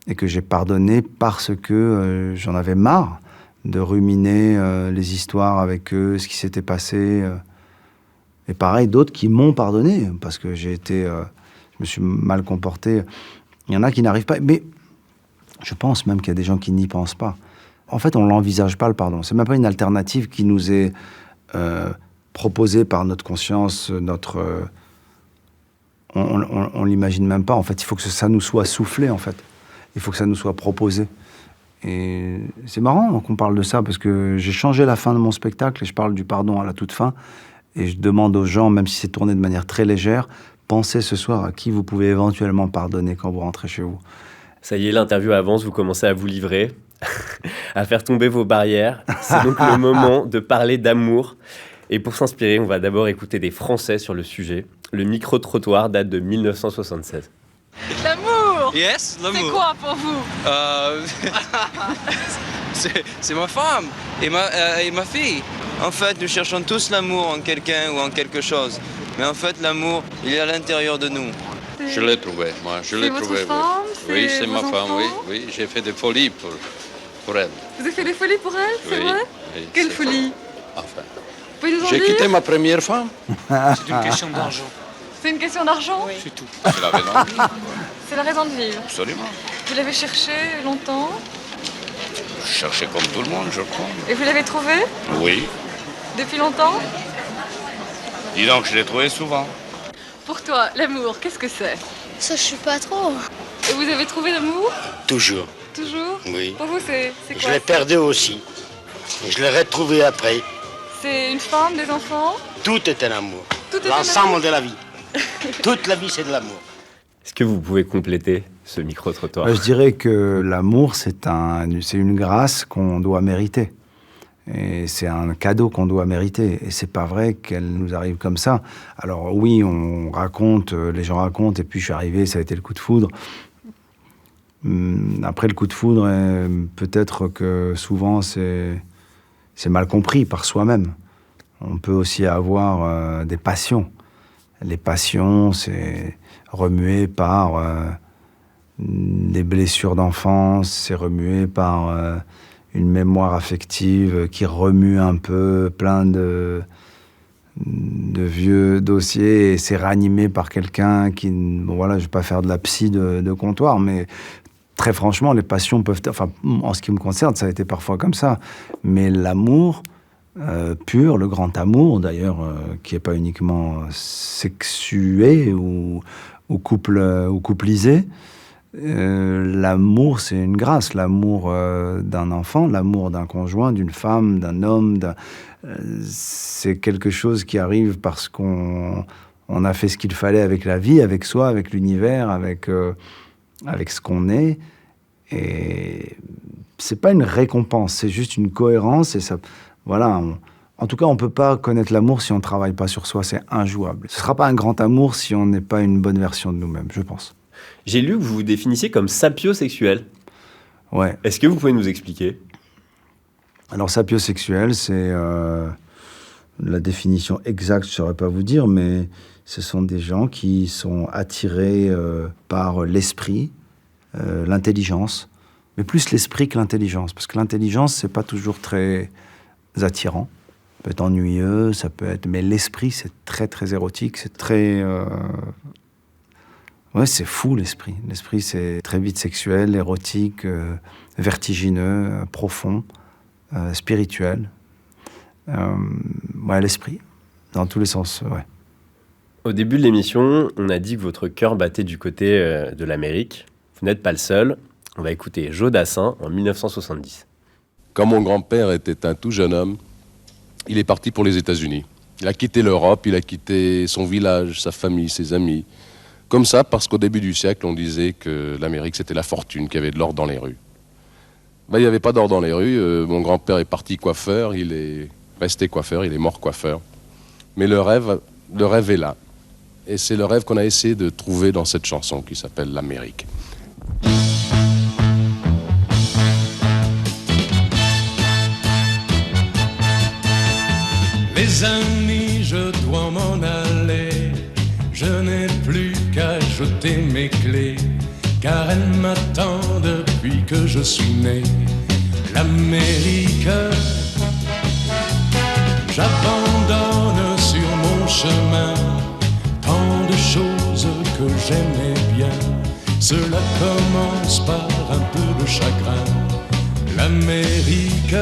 et que j'ai pardonné parce que j'en avais marre de ruminer les histoires avec eux, ce qui s'était passé. Et pareil, d'autres qui m'ont pardonné, parce que je me suis mal comporté. Il y en a qui n'arrivent pas. Mais je pense même qu'il y a des gens qui n'y pensent pas. En fait, on ne l'envisage pas, le pardon. C'est même pas une alternative qui nous est proposée par notre conscience, on l'imagine même pas. En fait, il faut que ça nous soit soufflé, en fait. Il faut que ça nous soit proposé. Et c'est marrant qu'on parle de ça, parce que j'ai changé la fin de mon spectacle, et je parle du pardon à la toute fin. Et je demande aux gens, même si c'est tourné de manière très légère, pensez ce soir à qui vous pouvez éventuellement pardonner quand vous rentrez chez vous. Ça y est, l'interview avance, vous commencez à vous livrer, à faire tomber vos barrières. C'est donc le moment de parler d'amour. Et pour s'inspirer, on va d'abord écouter des Français sur le sujet. Le micro-trottoir date de 1976. L'amour! Yes, l'amour. C'est quoi pour vous? C'est ma femme et ma fille. En fait, nous cherchons tous l'amour en quelqu'un ou en quelque chose. Mais en fait, l'amour, il est à l'intérieur de nous. Je l'ai trouvé, moi. Je l'ai trouvé. Femme, oui, c'est ma femme, enfants? oui. J'ai fait des folies pour elle. Vous avez fait des folies pour elle, c'est vrai? Oui, Quelle folie? Enfin. Vous pouvez nous en J'ai dire? quitté ma première femme. C'est une question d'argent. C'est une question d'argent? Oui. C'est tout. C'est la raison. C'est la raison de vivre. Absolument. Vous l'avez cherché longtemps? Je cherchais comme tout le monde, je crois. Et vous l'avez trouvé? Oui. Depuis longtemps? Dis donc, je l'ai trouvé souvent. Pour toi, l'amour, qu'est-ce que c'est? Ça, je sais pas trop. Et vous avez trouvé l'amour? Toujours. Toujours? Oui. Pour vous, c'est quoi? Je l'ai perdu aussi. Et je l'ai retrouvé après. C'est une femme, des enfants? Tout est un amour. Tout est l'ensemble de la vie. Toute la vie, c'est de l'amour. Est-ce que vous pouvez compléter ce micro-trottoir ? Je dirais que l'amour, c'est une grâce qu'on doit mériter. Et c'est un cadeau qu'on doit mériter. Et c'est pas vrai qu'elle nous arrive comme ça. Alors oui, on raconte, les gens racontent, et puis je suis arrivé, ça a été le coup de foudre. Après le coup de foudre, peut-être que souvent c'est mal compris par soi-même. On peut aussi avoir des passions. Les passions, c'est remué par des blessures d'enfance, c'est remué par une mémoire affective qui remue un peu plein de vieux dossiers, et c'est ranimé par quelqu'un qui... Bon voilà, je ne vais pas faire de la psy de comptoir, mais très franchement, les passions peuvent... Enfin, en ce qui me concerne, ça a été parfois comme ça. Mais l'amour pur, le grand amour d'ailleurs, qui n'est pas uniquement sexué ou couplisé, l'amour, c'est une grâce. L'amour d'un enfant, l'amour d'un conjoint, d'une femme, d'un homme, c'est quelque chose qui arrive parce qu'on a fait ce qu'il fallait avec la vie, avec soi, avec l'univers, avec ce qu'on est. Et c'est pas une récompense, c'est juste une cohérence. Et ça, voilà. En tout cas, on peut pas connaître l'amour si on travaille pas sur soi. C'est injouable. Ce sera pas un grand amour si on n'est pas une bonne version de nous-mêmes, je pense. J'ai lu que vous vous définissiez comme sapiosexuel. Ouais. Est-ce que vous pouvez nous expliquer ? Alors, sapiosexuel, c'est la définition exacte, je ne saurais pas vous dire, mais ce sont des gens qui sont attirés par l'esprit, l'intelligence, mais plus l'esprit que l'intelligence, parce que l'intelligence, c'est pas toujours très attirant. Ça peut être ennuyeux, ça peut être... Mais l'esprit, c'est très, très érotique, c'est très... Ouais, c'est fou, l'esprit. L'esprit, c'est très vite sexuel, érotique, vertigineux, profond, spirituel. Ouais, l'esprit, dans tous les sens, ouais. Au début de l'émission, on a dit que votre cœur battait du côté de l'Amérique. Vous n'êtes pas le seul. On va écouter Joe Dassin en 1970. Quand mon grand-père était un tout jeune homme, il est parti pour les États-Unis. Il a quitté l'Europe, il a quitté son village, sa famille, ses amis. Comme ça, parce qu'au début du siècle, on disait que l'Amérique, c'était la fortune, qu'il y avait de l'or dans les rues. Ben, il n'y avait pas d'or dans les rues. Mon grand-père est parti coiffeur, il est resté coiffeur, il est mort coiffeur. Mais le rêve est là. Et c'est le rêve qu'on a essayé de trouver dans cette chanson qui s'appelle l'Amérique. Les amis, je dois m'en aller. Je n'ai plus qu'à jeter mes clés, car elle m'attend depuis que je suis né. L'Amérique, j'abandonne sur mon chemin tant de choses que j'aimais bien. Cela commence par un peu de chagrin. L'Amérique,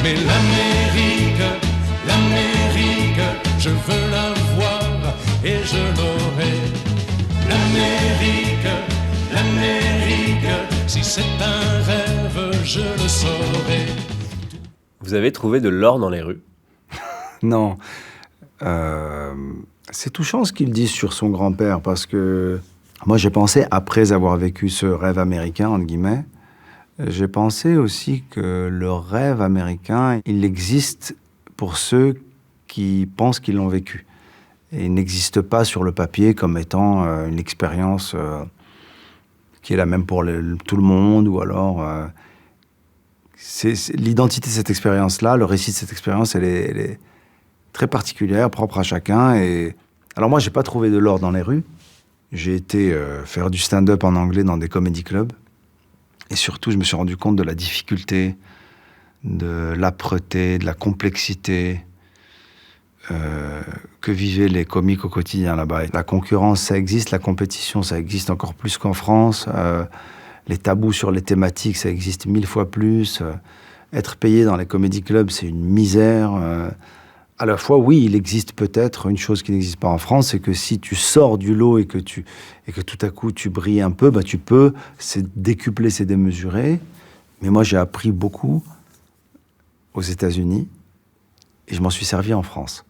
mais l'Amérique, je veux la voir et je l'aurai. L'Amérique, si c'est un rêve, je le saurai. Vous avez trouvé de l'or dans les rues? Non. C'est touchant ce qu'il dit sur son grand-père, parce que moi j'ai pensé, après avoir vécu ce rêve américain, entre guillemets, j'ai pensé aussi que le rêve américain, il existe pour ceux qui pensent qu'ils l'ont vécu. Et il n'existe pas sur le papier comme étant une expérience qui est la même pour tout le monde, ou alors... c'est l'identité de cette expérience-là, le récit de cette expérience, elle est très particulière, propre à chacun. Et... Alors moi, j'ai pas trouvé de l'or dans les rues. J'ai été faire du stand-up en anglais dans des comedy clubs. Et surtout, je me suis rendu compte de la difficulté, de l'âpreté, de la complexité que vivaient les comiques au quotidien là-bas. Et la concurrence, ça existe, la compétition, ça existe encore plus qu'en France. Les tabous sur les thématiques, ça existe 1000 fois plus. Être payé dans les comedy clubs, c'est une misère. À la fois, oui, il existe peut-être une chose qui n'existe pas en France, c'est que si tu sors du lot et que tout à coup tu brilles un peu, bah tu peux, c'est décuplé, c'est démesuré. Mais moi, j'ai appris beaucoup aux États-Unis et je m'en suis servi en France.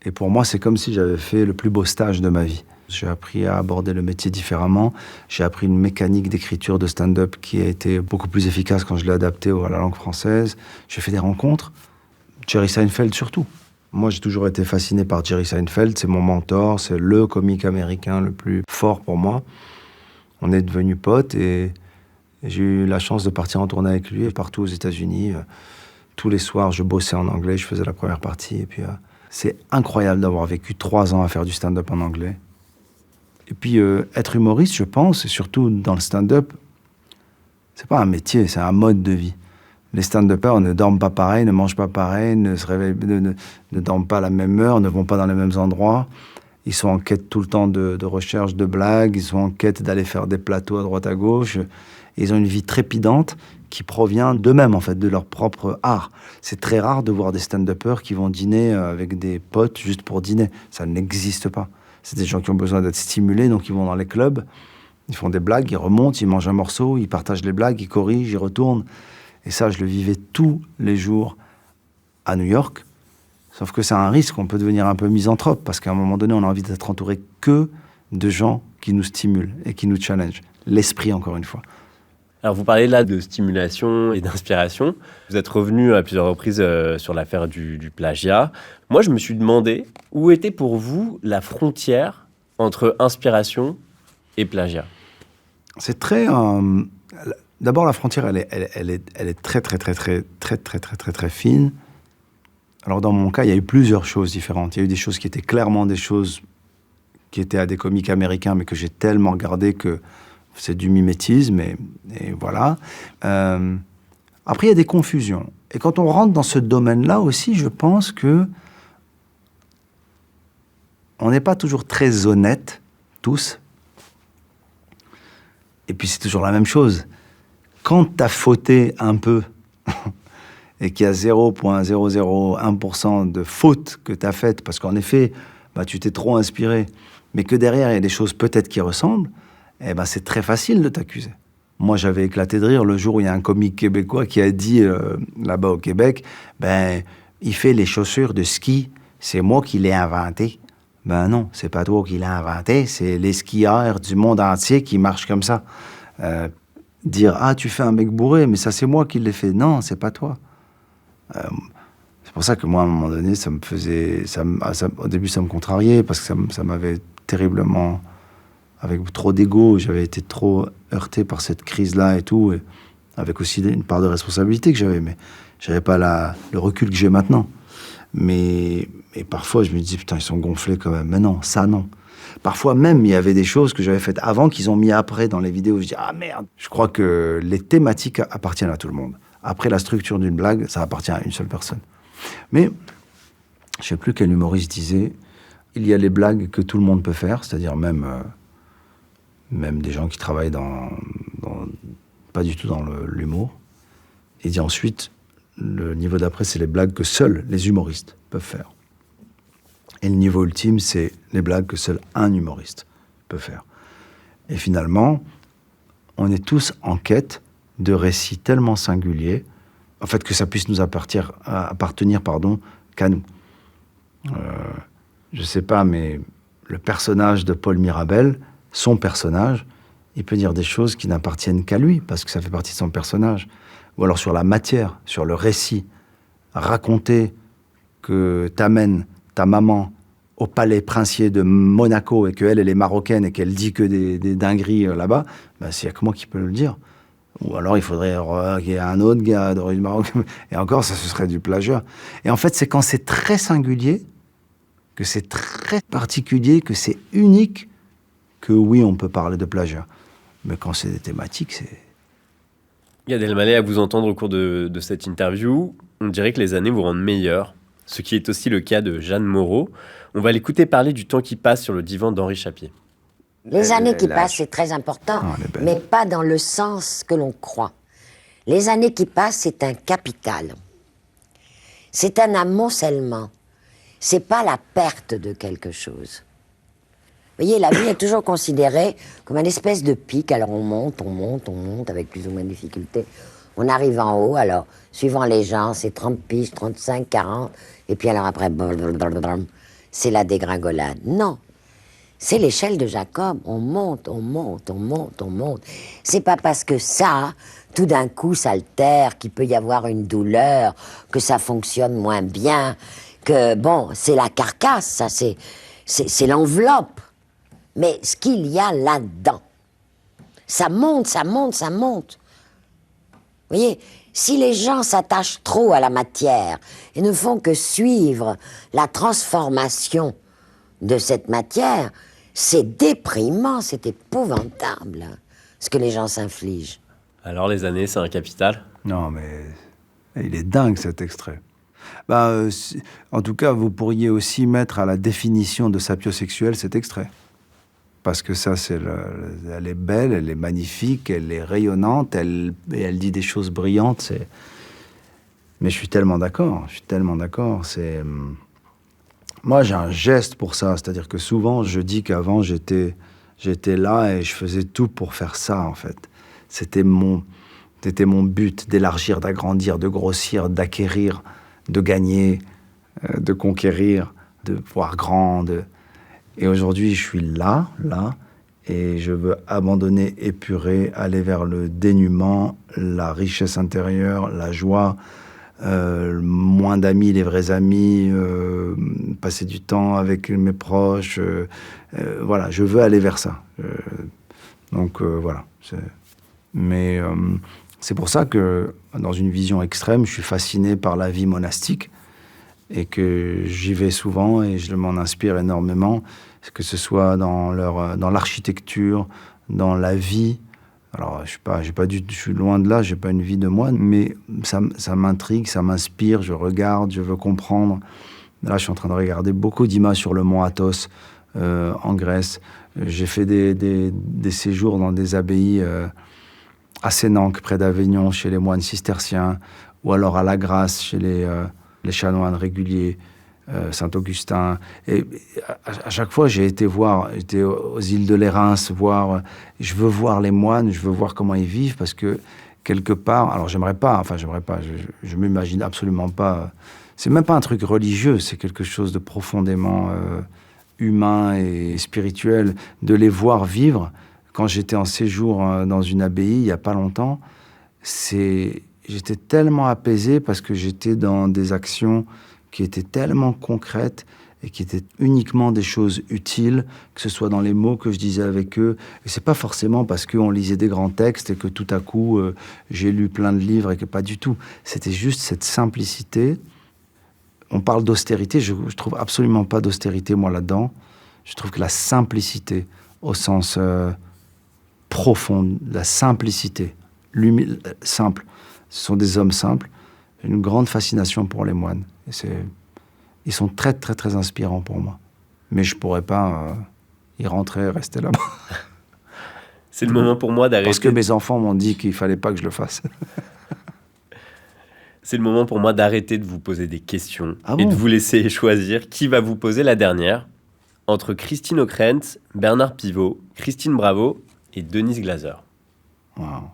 Et pour moi, c'est comme si j'avais fait le plus beau stage de ma vie. J'ai appris à aborder le métier différemment. J'ai appris une mécanique d'écriture de stand-up qui a été beaucoup plus efficace quand je l'ai adaptée à la langue française. J'ai fait des rencontres. Jerry Seinfeld surtout. Moi, j'ai toujours été fasciné par Jerry Seinfeld. C'est mon mentor, c'est le comique américain le plus fort pour moi. On est devenus potes et j'ai eu la chance de partir en tournée avec lui partout aux États-Unis. Tous les soirs, je bossais en anglais, je faisais la première partie. Et puis, c'est incroyable d'avoir vécu 3 ans à faire du stand-up en anglais. Et puis, être humoriste, je pense, et surtout dans le stand-up, c'est pas un métier, c'est un mode de vie. Les stand-uppers ne dorment pas pareil, ne mangent pas pareil, ne se réveillent, ne dorment pas à la même heure, ne vont pas dans les mêmes endroits. Ils sont en quête tout le temps de recherche de blagues, ils sont en quête d'aller faire des plateaux à droite à gauche. Et ils ont une vie trépidante qui provient d'eux-mêmes, en fait, de leur propre art. C'est très rare de voir des stand-uppers qui vont dîner avec des potes juste pour dîner. Ça n'existe pas. C'est des gens qui ont besoin d'être stimulés, donc ils vont dans les clubs, ils font des blagues, ils remontent, ils mangent un morceau, ils partagent les blagues, ils corrigent, ils retournent. Et ça, je le vivais tous les jours à New York. Sauf que c'est un risque, on peut devenir un peu misanthrope, parce qu'à un moment donné, on a envie d'être entouré que de gens qui nous stimulent et qui nous challengent. L'esprit, encore une fois. Alors, vous parlez là de stimulation et d'inspiration. Vous êtes revenu à plusieurs reprises sur l'affaire du plagiat. Moi, je me suis demandé où était pour vous la frontière entre inspiration et plagiat. C'est très... D'abord, la frontière, elle est très fine. Alors, dans mon cas, il y a eu plusieurs choses différentes. Il y a eu des choses qui étaient clairement des choses qui étaient à des comiques américains, mais que j'ai tellement regardé que c'est du mimétisme, et voilà. Après, il y a des confusions. Et quand on rentre dans ce domaine-là aussi, je pense que on n'est pas toujours très honnêtes, tous. Et puis, c'est toujours la même chose. Quand t'as fauté un peu, et qu'il y a 0,001% de fautes que tu as faites, parce qu'en effet, tu t'es trop inspiré, mais que derrière, il y a des choses peut-être qui ressemblent, c'est très facile de t'accuser. Moi, j'avais éclaté de rire le jour où il y a un comique québécois qui a dit, là-bas au Québec, il fait les chaussures de ski, c'est moi qui l'ai inventé. Non, c'est pas toi qui l'as inventé, c'est les skieurs du monde entier qui marchent comme ça. Dire, tu fais un mec bourré, mais ça, c'est moi qui l'ai fait. Non, c'est pas toi. C'est pour ça que moi, à un moment donné, ça me faisait... au début, ça me contrariait, parce que ça m'avait terriblement... Avec trop d'ego, j'avais été trop heurté par cette crise-là et tout, et avec aussi une part de responsabilité que j'avais, mais j'avais pas le recul que j'ai maintenant. Mais parfois, je me dis, putain, ils sont gonflés quand même. Mais non, ça, non. Parfois même, il y avait des choses que j'avais faites avant qu'ils ont mis après dans les vidéos. Je dis, merde. Je crois que les thématiques appartiennent à tout le monde. Après, la structure d'une blague, ça appartient à une seule personne. Mais, je sais plus quel humoriste disait, il y a les blagues que tout le monde peut faire, c'est-à-dire même des gens qui travaillent pas du tout dans l'humour. Et dit ensuite, le niveau d'après, c'est les blagues que seuls les humoristes peuvent faire. Et le niveau ultime, c'est les blagues que seul un humoriste peut faire. Et finalement, on est tous en quête de récits tellement singuliers, en fait, que ça puisse nous appartenir qu'à nous. Je sais pas, mais le personnage de Paul Mirabel, son personnage, il peut dire des choses qui n'appartiennent qu'à lui, parce que ça fait partie de son personnage. Ou alors sur la matière, sur le récit. Raconter que t'amènes ta maman au palais princier de Monaco et qu'elle, elle est marocaine et qu'elle dit que des dingueries là-bas, c'est que moi qui peux le dire. Ou alors il faudrait qu'il y ait un autre gars d'origine marocaine. Et encore, ça, ce serait du plagiat. Et en fait, c'est quand c'est très singulier, que c'est très particulier, que c'est unique, que oui, on peut parler de plagiat. Mais quand c'est des thématiques, c'est... Gad Elmaleh, à vous entendre au cours de cette interview, on dirait que les années vous rendent meilleur, ce qui est aussi le cas de Jeanne Moreau. On va l'écouter parler du temps qui passe sur le divan d'Henri Chapier. Les années qui passent, c'est très important, mais pas dans le sens que l'on croit. Les années qui passent, c'est un capital. C'est un amoncellement. C'est pas la perte de quelque chose. Vous voyez, la vie est toujours considérée comme une espèce de pic. Alors on monte avec plus ou moins de difficulté. On arrive en haut, alors, suivant les gens, c'est 30 piges, 35, 40, et puis alors après, c'est la dégringolade. Non, c'est l'échelle de Jacob. On monte. C'est pas parce que ça, tout d'un coup, s'altère, qu'il peut y avoir une douleur, que ça fonctionne moins bien, que, bon, c'est la carcasse, ça, c'est l'enveloppe. Mais ce qu'il y a là-dedans, ça monte. Vous voyez, si les gens s'attachent trop à la matière et ne font que suivre la transformation de cette matière, c'est déprimant, c'est épouvantable, ce que les gens s'infligent. Alors les années, c'est un capital ? Non, mais il est dingue cet extrait. En tout cas, vous pourriez aussi mettre à la définition de sapiosexuel cet extrait. Parce que ça, elle est belle, elle est magnifique, elle est rayonnante, et elle dit des choses brillantes. Mais je suis tellement d'accord. Moi, j'ai un geste pour ça. C'est-à-dire que souvent, je dis qu'avant, j'étais là et je faisais tout pour faire ça, en fait. C'était mon but, d'élargir, d'agrandir, de grossir, d'acquérir, de gagner, de conquérir, de voir grand, Et aujourd'hui, je suis là, et je veux abandonner, épurer, aller vers le dénuement, la richesse intérieure, la joie, moins d'amis, les vrais amis, passer du temps avec mes proches. Voilà, je veux aller vers ça. Donc voilà. Mais c'est pour ça que, dans une vision extrême, je suis fasciné par la vie monastique et que j'y vais souvent et je m'en inspire énormément, que ce soit dans l'architecture, dans la vie. Alors, je suis loin de là, j'ai pas une vie de moine, mais ça m'intrigue, ça m'inspire, je regarde, je veux comprendre. Là, je suis en train de regarder beaucoup d'images sur le mont Athos, en Grèce. J'ai fait des séjours dans des abbayes à Sénanque, près d'Avignon, chez les moines cisterciens, ou alors à la Grâce chez les chanoines réguliers, Saint-Augustin. Et à chaque fois, j'étais aux îles de Lérins, je veux voir les moines, je veux voir comment ils vivent, parce que quelque part, alors je m'imagine absolument pas, c'est même pas un truc religieux, c'est quelque chose de profondément humain et spirituel, de les voir vivre. Quand j'étais en séjour dans une abbaye, il y a pas longtemps, j'étais tellement apaisé parce que j'étais dans des actions qui étaient tellement concrètes et qui étaient uniquement des choses utiles, que ce soit dans les mots que je disais avec eux. Et c'est pas forcément parce qu'on lisait des grands textes et que tout à coup, j'ai lu plein de livres et que pas du tout. C'était juste cette simplicité. On parle d'austérité, je trouve absolument pas d'austérité, moi, là-dedans. Je trouve que la simplicité, au sens profond, la simplicité, simple, ce sont des hommes simples, une grande fascination pour les moines. Et ils sont très, très, très inspirants pour moi. Mais je pourrais pas y rentrer et rester là-bas. C'est le moment pour moi d'arrêter. Parce que mes enfants m'ont dit qu'il fallait pas que je le fasse. C'est le moment pour moi d'arrêter de vous poser des questions et de vous laisser choisir qui va vous poser la dernière. Entre Christine Ockrent, Bernard Pivot, Christine Bravo et Denise Glaser. Wow.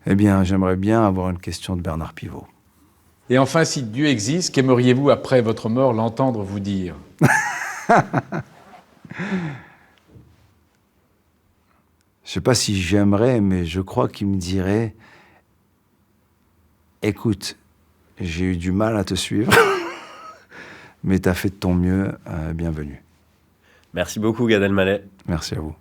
Eh bien, j'aimerais bien avoir une question de Bernard Pivot. Et enfin, si Dieu existe, qu'aimeriez-vous après votre mort l'entendre vous dire? Je sais pas si j'aimerais, mais je crois qu'il me dirait « Écoute, j'ai eu du mal à te suivre, mais t'as fait de ton mieux, bienvenue. » Merci beaucoup, Gad Elmaleh. Merci à vous.